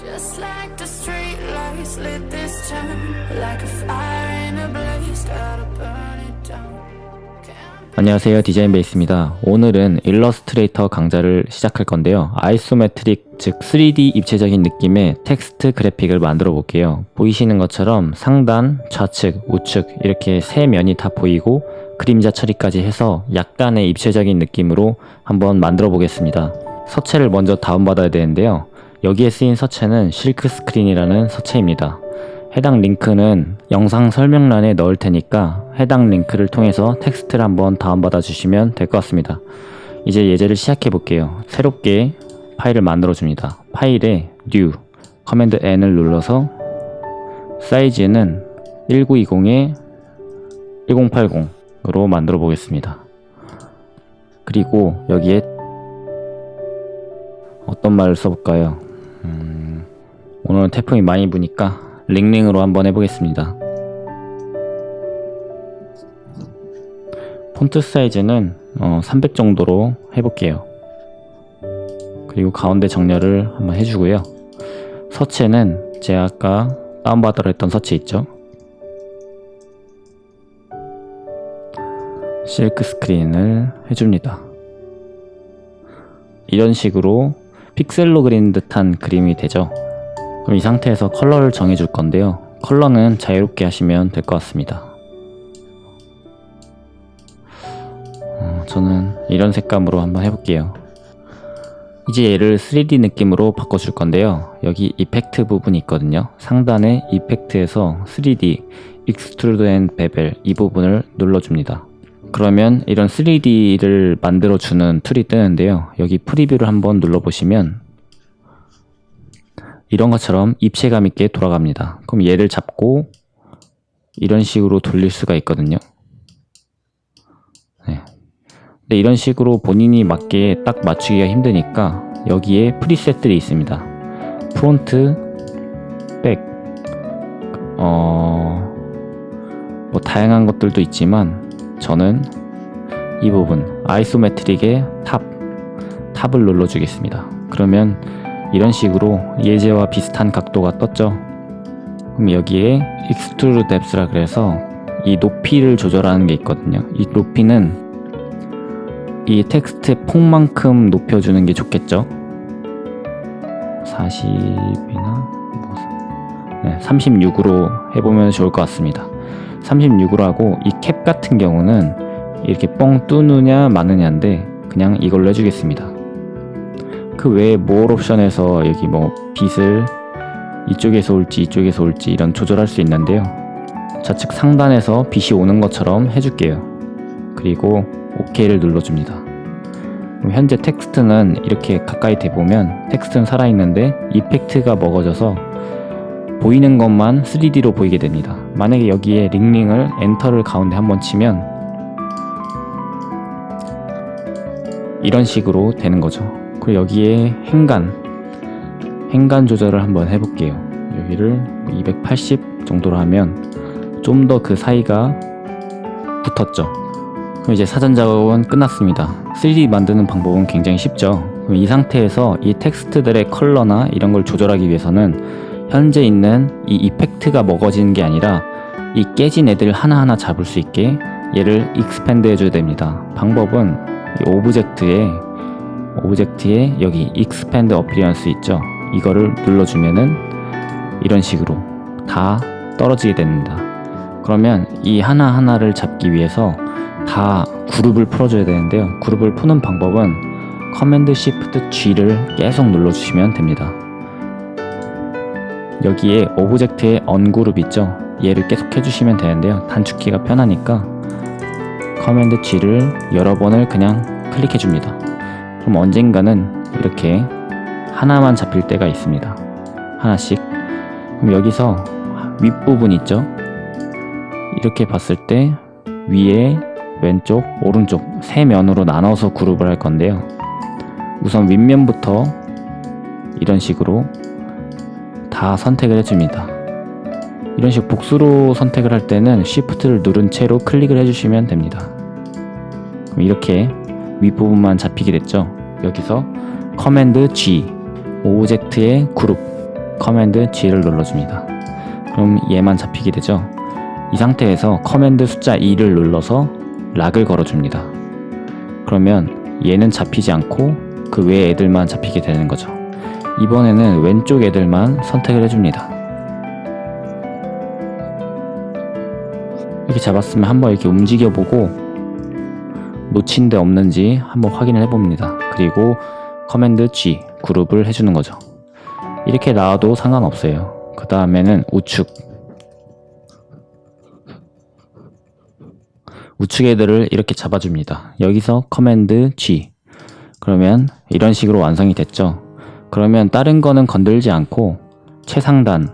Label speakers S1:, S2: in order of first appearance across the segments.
S1: Just like the street lights lit this town, like a fire in a blaze, gotta burn it down.
S2: 안녕하세요, 디자인 베이스입니다. 오늘은 일러스트레이터 강좌를 시작할 건데요. 아이소메트릭, 즉 3D 입체적인 느낌의 텍스트 그래픽을 만들어 볼게요. 보이시는 것처럼 상단, 좌측, 우측 이렇게 세 면이 다 보이고 그림자 처리까지 해서 약간의 입체적인 느낌으로 한번 만들어 보겠습니다. 서체를 먼저 다운받아야 되는데요. 여기에 쓰인 서체는 실크 스크린이라는 서체입니다. 해당 링크는 영상 설명란에 넣을 테니까 해당 링크를 통해서 텍스트를 한번 다운받아 주시면 될 것 같습니다. 이제 예제를 시작해 볼게요. 새롭게 파일을 만들어 줍니다. 파일에 New, 커맨드 N을 눌러서 사이즈는 1920에 1080으로 만들어 보겠습니다. 그리고 여기에 어떤 말을 써볼까요? 오늘은 태풍이 많이 부니까 링링으로 한번 해보겠습니다. 폰트 사이즈는 300 정도로 해볼게요. 그리고 가운데 정렬을 한번 해주고요. 서체는 제가 아까 다운받으라 했던 서체 있죠? 실크 스크린을 해줍니다. 이런 식으로 픽셀로 그린 듯한 그림이 되죠. 그럼 이 상태에서 컬러를 정해줄 건데요. 컬러는 자유롭게 하시면 될 것 같습니다. 저는 이런 색감으로 한번 해볼게요. 이제 얘를 3D 느낌으로 바꿔줄 건데요. 여기 이펙트 부분이 있거든요. 상단에 이펙트에서 3D, 익스트루드 앤 베벨 이 부분을 눌러줍니다. 그러면 이런 3D를 만들어주는 툴이 뜨는데요. 여기 프리뷰를 한번 눌러보시면 이런 것처럼 입체감 있게 돌아갑니다. 그럼 얘를 잡고 이런 식으로 돌릴 수가 있거든요. 네. 근데 이런 식으로 본인이 맞게 딱 맞추기가 힘드니까 여기에 프리셋들이 있습니다. 프론트, 백, 뭐 다양한 것들도 있지만 저는 이 부분 아이소메트릭의 탑을 눌러주겠습니다. 그러면 이런 식으로 예제와 비슷한 각도가 떴죠. 그럼 여기에 익스트루드 뎁스라 그래서 이 높이를 조절하는 게 있거든요. 이 높이는 이 텍스트의 폭만큼 높여주는 게 좋겠죠. 40이나 36으로 해보면 좋을 것 같습니다. 36으로 하고 이 캡 같은 경우는 이렇게 뻥 뚫느냐 마느냐인데 그냥 이걸로 해주겠습니다. 그 외에 모어 옵션에서 여기 뭐 빛을 이쪽에서 올지 이쪽에서 올지 이런 조절할 수 있는데요. 좌측 상단에서 빛이 오는 것처럼 해줄게요. 그리고 OK를 눌러줍니다. 그럼 현재 텍스트는 이렇게 가까이 대보면 텍스트는 살아있는데 이펙트가 먹어져서 보이는 것만 3D로 보이게 됩니다. 만약에 여기에 링링을 엔터를 가운데 한번 치면 이런 식으로 되는 거죠. 그리고 여기에 행간 조절을 한번 해볼게요. 여기를 280 정도로 하면 좀 더 그 사이가 붙었죠. 그럼 이제 사전 작업은 끝났습니다. 3D 만드는 방법은 굉장히 쉽죠. 그럼 이 상태에서 이 텍스트들의 컬러나 이런 걸 조절하기 위해서는 현재 있는 이 이펙트가 먹어지는 게 아니라 이 깨진 애들 하나하나 잡을 수 있게 얘를 익스팬드 해줘야 됩니다. 방법은 이 오브젝트에 여기 익스팬드 어피리언스 있죠. 이거를 눌러주면은 이런 식으로 다 떨어지게 됩니다. 그러면 이 하나하나를 잡기 위해서 다 그룹을 풀어줘야 되는데요. 그룹을 푸는 방법은 커맨드 시프트 G를 계속 눌러주시면 됩니다. 여기에 오브젝트에 언그룹 있죠. 얘를 계속 해주시면 되는데요. 단축키가 편하니까 커맨드 G를 여러 번을 그냥 클릭해 줍니다. 그럼 언젠가는 이렇게 하나만 잡힐 때가 있습니다. 하나씩. 그럼 여기서 윗부분 있죠. 이렇게 봤을 때 위에 왼쪽 오른쪽 세 면으로 나눠서 그룹을 할 건데요. 우선 윗면부터 이런 식으로 다 선택을 해줍니다. 이런 식으로 복수로 선택을 할 때는 Shift를 누른 채로 클릭을 해주시면 됩니다. 그럼 이렇게 윗부분만 잡히게 됐죠. 여기서 커맨드 G 오브젝트의 그룹 커맨드 G를 눌러줍니다. 그럼 얘만 잡히게 되죠. 이 상태에서 커맨드 숫자 2를 눌러서 락을 걸어줍니다. 그러면 얘는 잡히지 않고 그 외의 애들만 잡히게 되는 거죠. 이번에는 왼쪽 애들만 선택을 해줍니다. 이렇게 잡았으면 한번 이렇게 움직여보고 놓친 데 없는지 한번 확인을 해봅니다. 그리고 커맨드 G, 그룹을 해주는 거죠. 이렇게 나와도 상관없어요. 그 다음에는 우측 애들을 이렇게 잡아줍니다. 여기서 커맨드 G. 그러면 이런 식으로 완성이 됐죠. 그러면 다른 거는 건들지 않고 최상단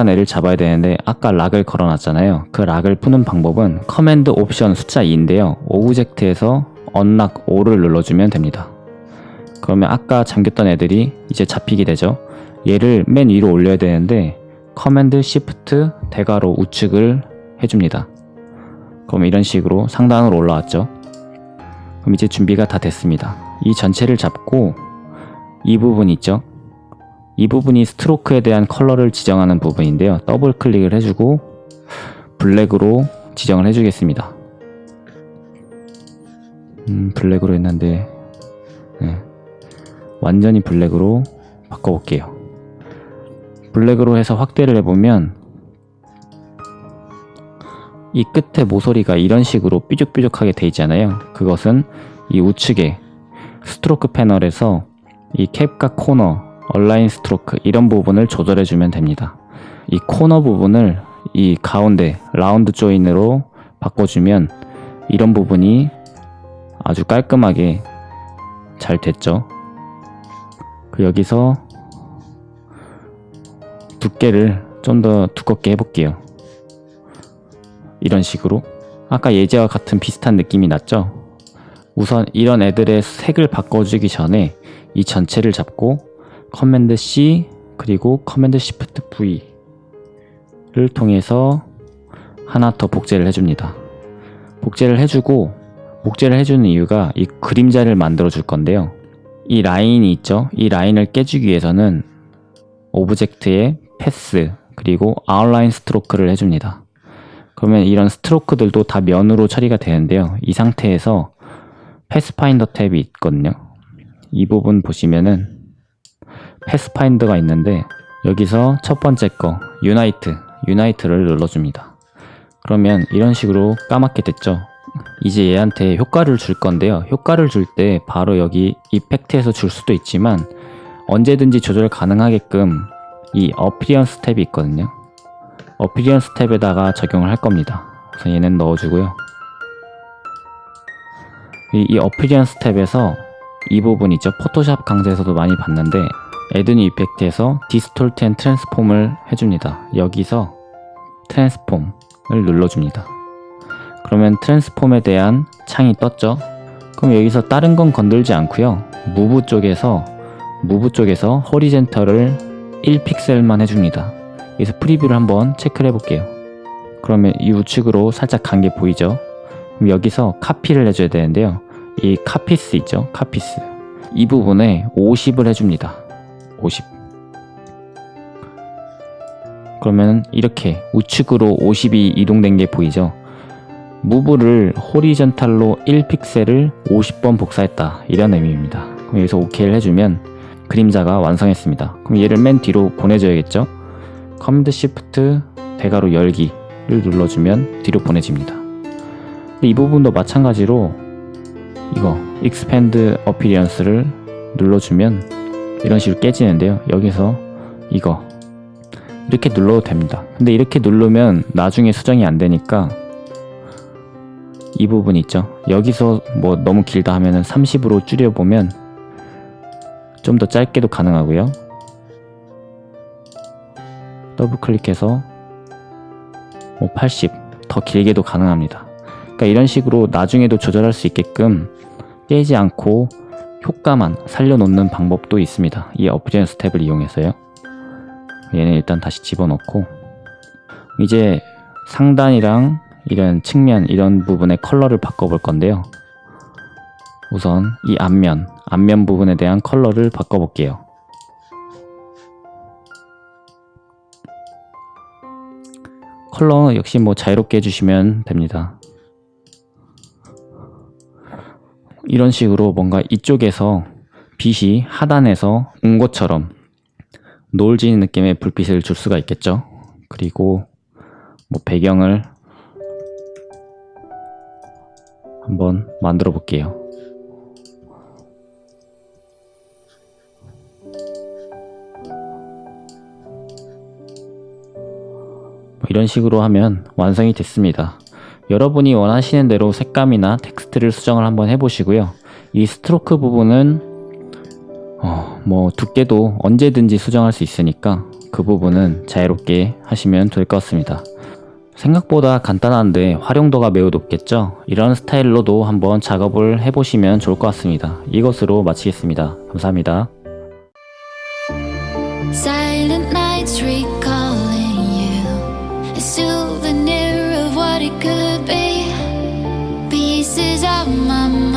S2: 애를 잡아야 되는데 아까 락을 걸어놨잖아요. 그 락을 푸는 방법은 커맨드 옵션 숫자 2인데요. 오브젝트에서 언락 5를 눌러주면 됩니다. 그러면 아까 잠겼던 애들이 이제 잡히게 되죠. 얘를 맨 위로 올려야 되는데 커맨드 시프트 대괄호 우측을 해줍니다. 그럼 이런 식으로 상단으로 올라왔죠. 그럼 이제 준비가 다 됐습니다. 이 전체를 잡고 이 부분 있죠. 이 부분이 스트로크에 대한 컬러를 지정하는 부분인데요. 더블 클릭을 해주고 블랙으로 지정을 해주겠습니다. 블랙으로 했는데 완전히 블랙으로 바꿔볼게요. 블랙으로 해서 확대를 해보면 이 끝에 모서리가 이런 식으로 삐죽삐죽하게 돼 있잖아요. 그것은 이 우측에 스트로크 패널에서 이 캡과 코너, 얼라인 스트로크 이런 부분을 조절해주면 됩니다. 이 코너 부분을 이 가운데 라운드 조인으로 바꿔주면 이런 부분이 아주 깔끔하게 잘 됐죠. 여기서 두께를 좀 더 두껍게 해볼게요. 이런 식으로 아까 예제와 같은 비슷한 느낌이 났죠. 우선 이런 애들의 색을 바꿔주기 전에 이 전체를 잡고 커맨드 C 그리고 커맨드 시프트 V를 통해서 하나 더 복제를 해줍니다. 복제를 해주는 이유가 이 그림자를 만들어 줄 건데요. 이 라인이 있죠. 이 라인을 깨주기 위해서는 오브젝트에 패스 그리고 아웃라인 스트로크를 해줍니다. 그러면 이런 스트로크들도 다 면으로 처리가 되는데요. 이 상태에서 패스파인더 탭이 있거든요. 이 부분 보시면은 패스파인더가 있는데 여기서 첫 번째 거 유나이트를 눌러줍니다. 그러면 이런 식으로 까맣게 됐죠. 이제 얘한테 효과를 줄 건데요. 효과를 줄 때 바로 여기 이펙트에서 줄 수도 있지만 언제든지 조절 가능하게끔 이 어피리언스 탭이 있거든요. 어피리언스 탭에다가 적용을 할 겁니다. 그래서 얘는 넣어주고요. 이 어피리언스 탭에서 이 부분 있죠. 포토샵 강좌에서도 많이 봤는데 애드니 이펙트에서 디스톨트 앤 트랜스폼을 해줍니다. 여기서 트랜스폼을 눌러줍니다. 그러면 트랜스폼에 대한 창이 떴죠. 그럼 여기서 다른 건 건들지 않고요. 무브 쪽에서 호리젠털을 1픽셀만 해줍니다. 여기서 프리뷰를 한번 체크를 해볼게요. 그러면 이 우측으로 살짝 간 게 보이죠? 그럼 여기서 카피를 해줘야 되는데요. 이 카피스 있죠? 카피스. 이 부분에 50을 해줍니다. 50. 그러면 이렇게 우측으로 50이 이동된 게 보이죠? 무브를 호리전탈로 1픽셀을 50번 복사했다. 이런 의미입니다. 그럼 여기서 OK를 해주면 그림자가 완성했습니다. 그럼 얘를 맨 뒤로 보내줘야겠죠? 커맨드 시프트 대괄호 열기를 눌러주면 뒤로 보내집니다. 이 부분도 마찬가지로 이거 expand appearance를 눌러주면 이런 식으로 깨지는데요. 여기서 이거 이렇게 눌러도 됩니다. 근데 이렇게 누르면 나중에 수정이 안 되니까 이 부분 있죠. 여기서 뭐 너무 길다 하면은 30으로 줄여보면 좀 더 짧게도 가능하고요. 더블 클릭해서 뭐 80 더 길게도 가능합니다. 그러니까 이런 식으로 나중에도 조절할 수 있게끔 깨지 않고 효과만 살려놓는 방법도 있습니다. 이 어피리언스 탭을 이용해서요. 얘는 일단 다시 집어넣고 이제 상단이랑 이런 측면 이런 부분의 컬러를 바꿔볼 건데요. 우선 이 앞면 부분에 대한 컬러를 바꿔볼게요. 컬러 역시 뭐 자유롭게 해주시면 됩니다. 이런 식으로 뭔가 이쪽에서 빛이 하단에서 온 것처럼 노을 지는 느낌의 불빛을 줄 수가 있겠죠. 그리고 뭐 배경을 한번 만들어 볼게요. 이런 식으로 하면 완성이 됐습니다. 여러분이 원하시는 대로 색감이나 텍스트를 수정을 한번 해보시고요. 이 스트로크 부분은 뭐 두께도 언제든지 수정할 수 있으니까 그 부분은 자유롭게 하시면 될 것 같습니다. 생각보다 간단한데 활용도가 매우 높겠죠? 이런 스타일로도 한번 작업을 해보시면 좋을 것 같습니다. 이것으로 마치겠습니다. 감사합니다.
S1: Silent nights recalling you, a souvenir of what it could be. Pieces of my mind